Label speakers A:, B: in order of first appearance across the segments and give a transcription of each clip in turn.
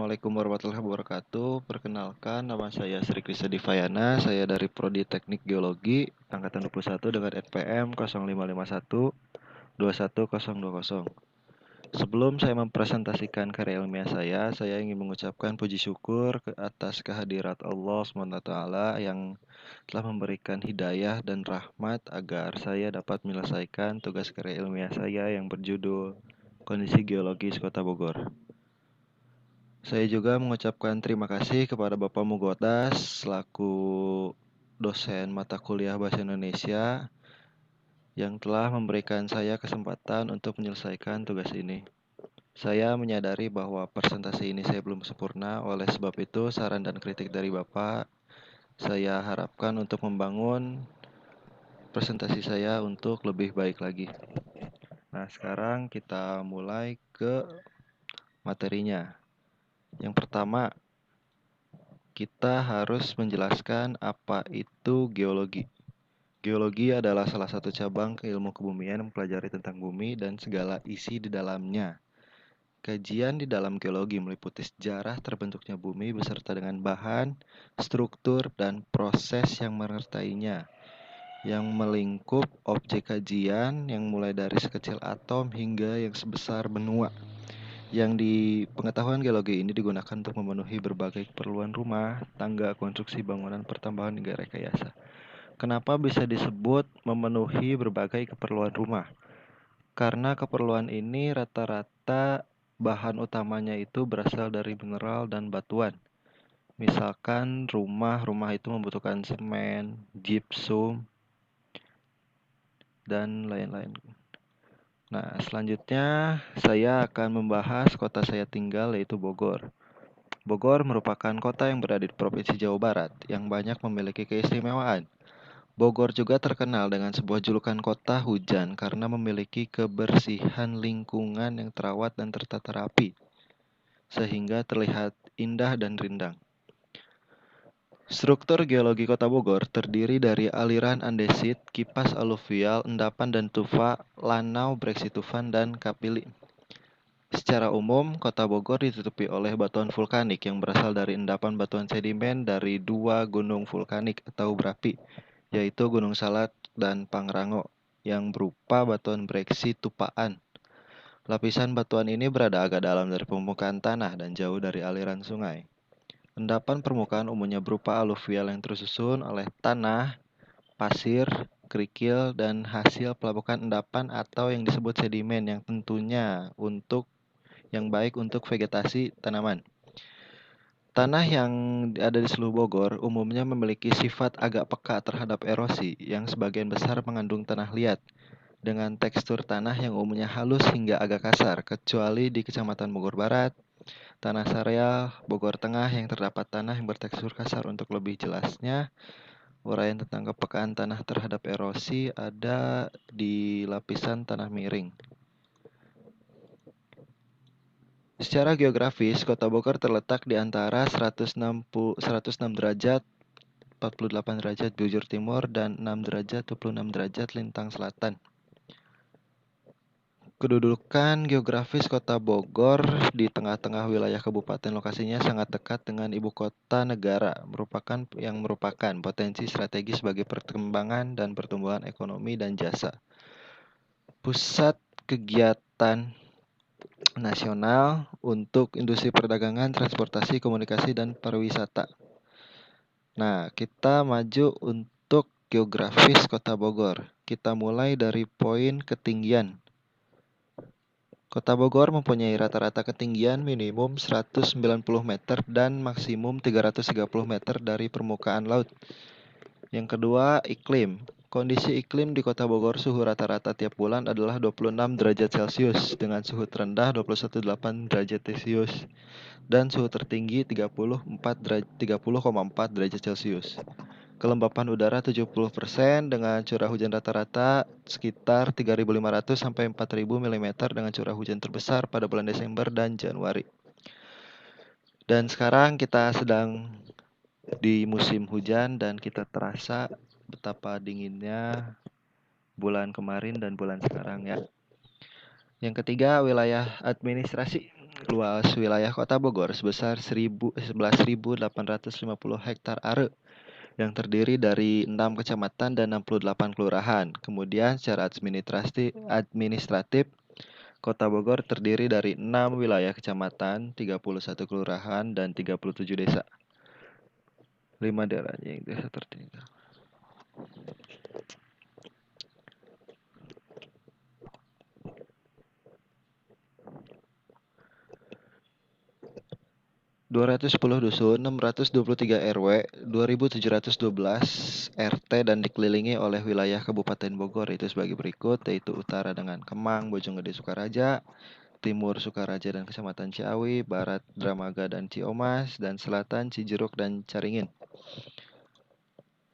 A: Assalamualaikum warahmatullahi wabarakatuh. Perkenalkan, nama saya Sri Krista Divayana. Saya dari Prodi Teknik Geologi, Angkatan 21 dengan NPM 0551 21020. Sebelum saya mempresentasikan karya ilmiah saya ingin mengucapkan puji syukur atas kehadirat Allah SWT yang telah memberikan hidayah dan rahmat agar saya dapat menyelesaikan tugas karya ilmiah saya yang berjudul Kondisi Geologis Kota Bogor. Saya juga mengucapkan terima kasih kepada Bapak Mugotas selaku dosen mata kuliah Bahasa Indonesia yang telah memberikan saya kesempatan untuk menyelesaikan tugas ini. Saya menyadari bahwa presentasi ini saya belum sempurna, oleh sebab itu saran dan kritik dari Bapak saya harapkan untuk membangun presentasi saya untuk lebih baik lagi. Nah, sekarang kita mulai ke materinya. Yang pertama, kita harus menjelaskan apa itu geologi. Geologi adalah salah satu cabang ilmu kebumian yang mempelajari tentang bumi dan segala isi di dalamnya. Kajian di dalam geologi meliputi sejarah terbentuknya bumi beserta dengan bahan, struktur, dan proses yang menyertainya, yang melingkup objek kajian yang mulai dari sekecil atom hingga yang sebesar benua. Yang di pengetahuan geologi ini digunakan untuk memenuhi berbagai keperluan rumah, tangga, konstruksi bangunan, pertambangan, hingga rekayasa. Kenapa bisa disebut memenuhi berbagai keperluan rumah? Karena keperluan ini rata-rata bahan utamanya itu berasal dari mineral dan batuan. Misalkan rumah itu membutuhkan semen, gypsum, dan lain-lain. Nah, selanjutnya saya akan membahas kota saya tinggal, yaitu Bogor. Bogor merupakan kota yang berada di Provinsi Jawa Barat yang banyak memiliki keistimewaan. Bogor juga terkenal dengan sebuah julukan kota hujan karena memiliki kebersihan lingkungan yang terawat dan tertata rapi, sehingga terlihat indah dan rindang. Struktur geologi Kota Bogor terdiri dari aliran andesit, kipas aluvial, endapan dan tufa, lanau, breksi tufan, dan kapili. Secara umum, Kota Bogor ditutupi oleh batuan vulkanik yang berasal dari endapan batuan sedimen dari dua gunung vulkanik atau berapi, yaitu Gunung Salak dan Pangrango, yang berupa batuan breksi tupaan. Lapisan batuan ini berada agak dalam dari permukaan tanah dan jauh dari aliran sungai. Endapan permukaan umumnya berupa aluvial yang tersusun oleh tanah, pasir, kerikil, dan hasil pelapukan endapan atau yang disebut sedimen yang tentunya yang baik untuk vegetasi tanaman. Tanah yang ada di seluruh Bogor umumnya memiliki sifat agak peka terhadap erosi yang sebagian besar mengandung tanah liat dengan tekstur tanah yang umumnya halus hingga agak kasar, kecuali di Kecamatan Bogor Barat, Tanah Sareal, Bogor Tengah yang terdapat tanah yang bertekstur kasar. Untuk lebih jelasnya, uraian tentang kepekaan tanah terhadap erosi ada di lapisan tanah miring. Secara geografis, Kota Bogor terletak di antara 106 derajat 48 derajat bujur timur dan 6 derajat 26 derajat lintang selatan. Kedudukan geografis Kota Bogor di tengah-tengah wilayah kabupaten, lokasinya sangat dekat dengan ibu kota negara, merupakan potensi strategis bagi perkembangan dan pertumbuhan ekonomi dan jasa. Pusat kegiatan nasional untuk industri perdagangan, transportasi, komunikasi, dan pariwisata. Nah, kita maju untuk geografis Kota Bogor. Kita mulai dari poin ketinggian. Kota Bogor mempunyai rata-rata ketinggian minimum 190 meter dan maksimum 330 meter dari permukaan laut. Yang kedua, iklim. Kondisi iklim di Kota Bogor, suhu rata-rata tiap bulan adalah 26 derajat Celcius dengan suhu terendah 21,8 derajat Celcius dan suhu tertinggi 30,4 derajat Celcius. Kelembapan udara 70% dengan curah hujan rata-rata sekitar 3.500 sampai 4.000 mm dengan curah hujan terbesar pada bulan Desember dan Januari. Dan sekarang kita sedang di musim hujan dan kita terasa betapa dinginnya bulan kemarin dan bulan sekarang ya. Yang ketiga, wilayah administrasi. Luas wilayah Kota Bogor sebesar 11.850 hektar are yang terdiri dari 6 kecamatan dan 68 kelurahan. Kemudian secara administratif Kota Bogor terdiri dari 6 wilayah kecamatan, 31 kelurahan, dan 37 desa. 5 daerahnya yang desa tertinggal. 210 dusun, 623 RW, 2.712 RT dan dikelilingi oleh wilayah Kabupaten Bogor itu sebagai berikut, yaitu utara dengan Kemang, Bojonggede, Sukaraja, timur Sukaraja dan Kecamatan Ciawi, barat Dramaga dan Ciomas, dan selatan Cijeruk dan Caringin.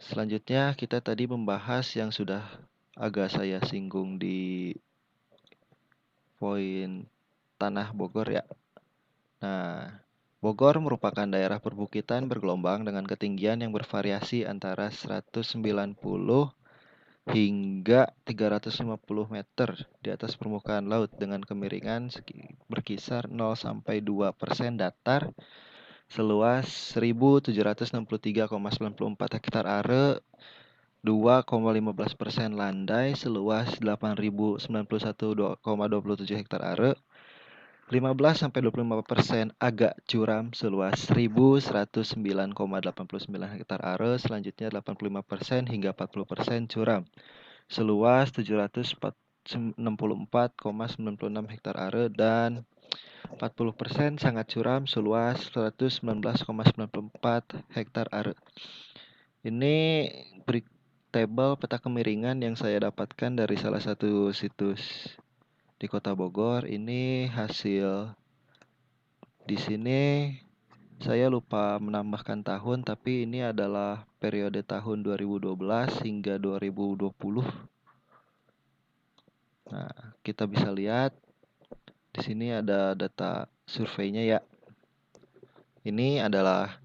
A: Selanjutnya kita tadi membahas yang sudah agak saya singgung di poin tanah Bogor ya. Nah, Bogor merupakan daerah perbukitan bergelombang dengan ketinggian yang bervariasi antara 190 hingga 350 meter di atas permukaan laut dengan kemiringan berkisar 0 sampai 2% datar seluas 1.763,94 hektar are, 2,15% landai seluas 8.091,27 hektar are, 15-25% agak curam seluas 1.109,89 hektar are, selanjutnya 85% hingga 40% curam seluas 764,96 hektar are, dan 40% sangat curam seluas 119,94 hektar are. Ini table peta kemiringan yang saya dapatkan dari salah satu situs di Kota Bogor. Ini hasil di sini saya lupa menambahkan tahun, tapi ini adalah periode tahun 2012 hingga 2020. Nah, kita bisa lihat di sini ada data surveinya ya. Ini adalah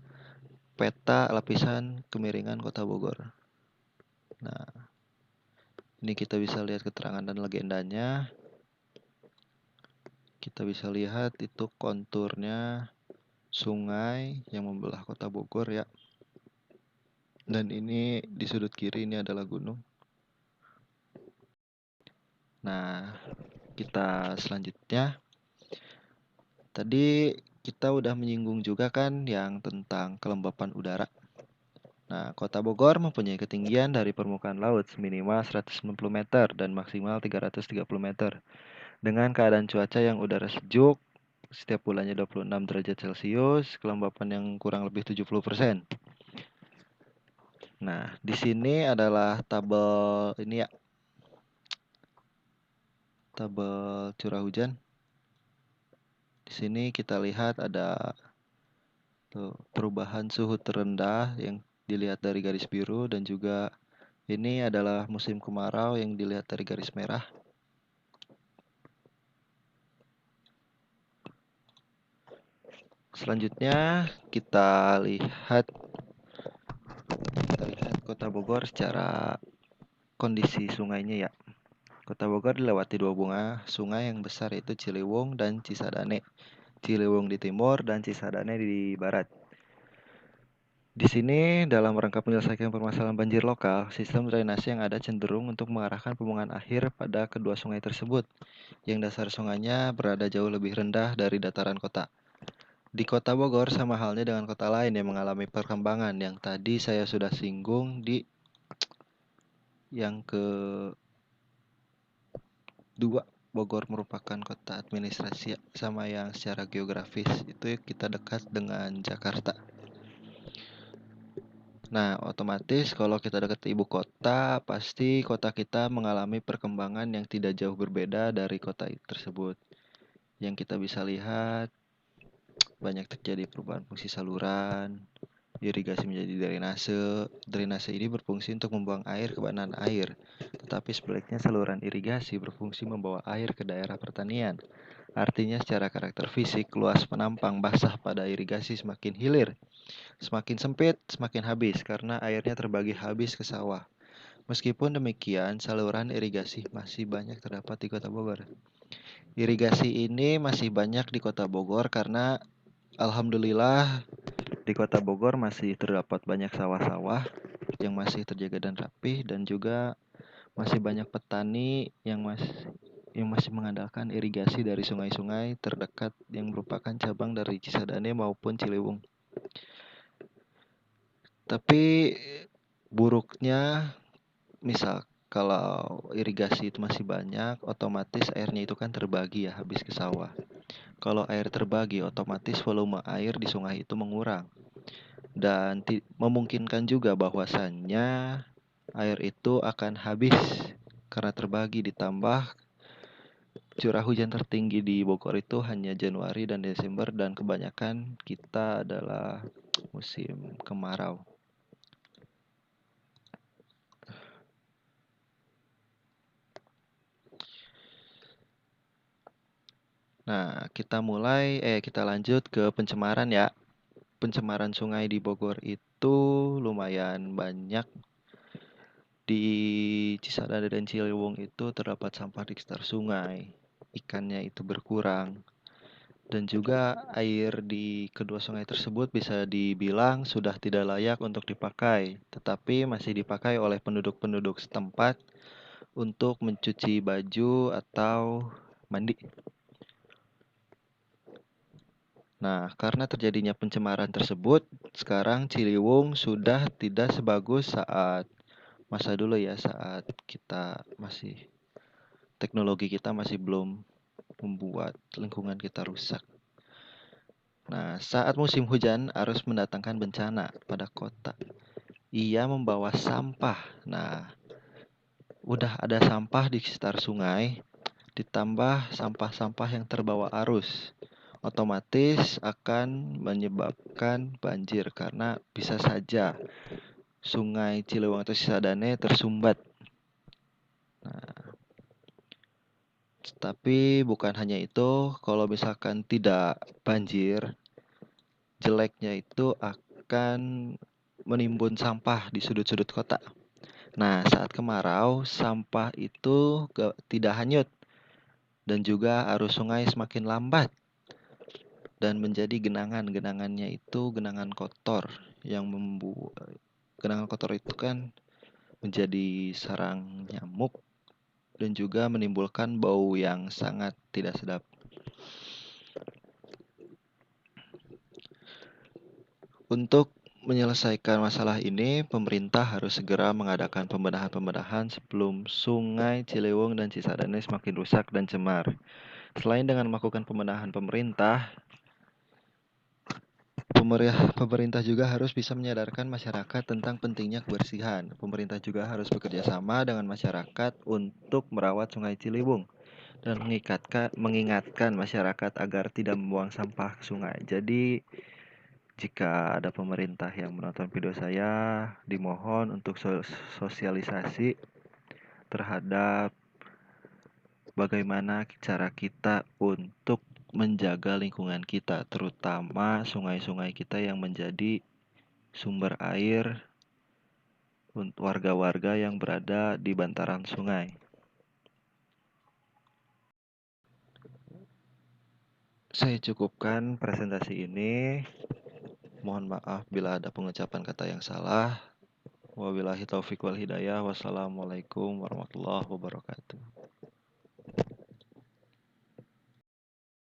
A: peta lapisan kemiringan Kota Bogor. Nah, ini kita bisa lihat keterangan dan legendanya. Kita bisa lihat itu konturnya sungai yang membelah Kota Bogor ya. Dan ini di sudut kiri ini adalah gunung. Nah, kita selanjutnya. Tadi kita udah menyinggung juga kan yang tentang kelembapan udara. Nah, Kota Bogor mempunyai ketinggian dari permukaan laut minimal 190 meter dan maksimal 330 meter. Dengan keadaan cuaca yang udara sejuk, setiap bulannya 26 derajat Celcius, kelembapan yang kurang lebih 70%. Nah, di sini adalah tabel ini ya. Tabel curah hujan. Di sini kita lihat ada perubahan suhu terendah yang dilihat dari garis biru, dan juga ini adalah musim kemarau yang dilihat dari garis merah. Selanjutnya kita lihat Kota Bogor secara kondisi sungainya ya. Kota Bogor dilewati dua sungai yang besar, yaitu Ciliwung dan Cisadane. Ciliwung di timur dan Cisadane di barat. Di sini dalam rangka menyelesaikan permasalahan banjir lokal, sistem drainase yang ada cenderung untuk mengarahkan pembuangan akhir pada kedua sungai tersebut, yang dasar sungainya berada jauh lebih rendah dari dataran kota. Di Kota Bogor sama halnya dengan kota lain yang mengalami perkembangan yang tadi saya sudah singgung di yang kedua. Bogor merupakan kota administrasi sama yang secara geografis itu kita dekat dengan Jakarta. Nah, otomatis kalau kita dekat ibu kota, pasti kota kita mengalami perkembangan yang tidak jauh berbeda dari kota tersebut. Yang kita bisa lihat, banyak terjadi perubahan fungsi saluran, irigasi menjadi drainase. Drainase ini berfungsi untuk membuang air ke badan air, tetapi sebaliknya saluran irigasi berfungsi membawa air ke daerah pertanian. Artinya secara karakter fisik, luas penampang basah pada irigasi semakin hilir. Semakin sempit, semakin habis karena airnya terbagi habis ke sawah. Meskipun demikian, saluran irigasi masih banyak terdapat di Kota Bogor. Irigasi ini masih banyak di Kota Bogor karena alhamdulillah di Kota Bogor masih terdapat banyak sawah-sawah yang masih terjaga dan rapih, dan juga masih banyak petani yang masih mengandalkan irigasi dari sungai-sungai terdekat yang merupakan cabang dari Cisadane maupun Ciliwung. Tapi buruknya, misal kalau irigasi itu masih banyak, otomatis airnya itu kan terbagi ya habis ke sawah. Kalau air terbagi, otomatis volume air di sungai itu mengurang. Dan memungkinkan juga bahwasannya air itu akan habis karena terbagi, ditambah curah hujan tertinggi di Bogor itu hanya Januari dan Desember, dan kebanyakan kita adalah musim kemarau. Nah, kita lanjut ke pencemaran ya. Pencemaran sungai di Bogor itu lumayan banyak. Di Cisadane dan Ciliwung itu terdapat sampah di sekitar sungai. Ikannya itu berkurang. Dan juga air di kedua sungai tersebut bisa dibilang sudah tidak layak untuk dipakai, tetapi masih dipakai oleh penduduk-penduduk setempat untuk mencuci baju atau mandi. Nah, karena terjadinya pencemaran tersebut, sekarang Ciliwung sudah tidak sebagus saat masa dulu ya, saat kita masih teknologi kita masih belum membuat lingkungan kita rusak. Nah, saat musim hujan harus mendatangkan bencana pada kota. Ia membawa sampah. Nah, udah ada sampah di sekitar sungai, ditambah sampah-sampah yang terbawa arus. Otomatis akan menyebabkan banjir karena bisa saja sungai Ciliwung atau Cisadane tersumbat. Nah, tapi bukan hanya itu, kalau misalkan tidak banjir, jeleknya itu akan menimbun sampah di sudut-sudut kota. Nah, saat kemarau, sampah itu tidak hanyut, dan juga arus sungai semakin lambat dan menjadi genangan. Genangannya itu genangan kotor yang membuat genangan kotor itu kan menjadi sarang nyamuk dan juga menimbulkan bau yang sangat tidak sedap. Untuk menyelesaikan masalah ini, pemerintah harus segera mengadakan pembenahan-pembenahan sebelum sungai Ciliwung dan Cisadane semakin rusak dan cemar. Selain dengan melakukan pembenahan, pemerintah juga harus bisa menyadarkan masyarakat tentang pentingnya kebersihan. Pemerintah juga harus bekerja sama dengan masyarakat untuk merawat Sungai Ciliwung dan mengingatkan masyarakat agar tidak membuang sampah ke sungai. Jadi, jika ada pemerintah yang menonton video saya, dimohon untuk sosialisasi terhadap bagaimana cara kita untuk menjaga lingkungan kita, terutama sungai-sungai kita yang menjadi sumber air untuk warga-warga yang berada di bantaran sungai. Saya cukupkan presentasi ini. Mohon maaf bila ada pengucapan kata yang salah. Wabillahi taufik wal hidayah. Wassalamualaikum warahmatullahi wabarakatuh.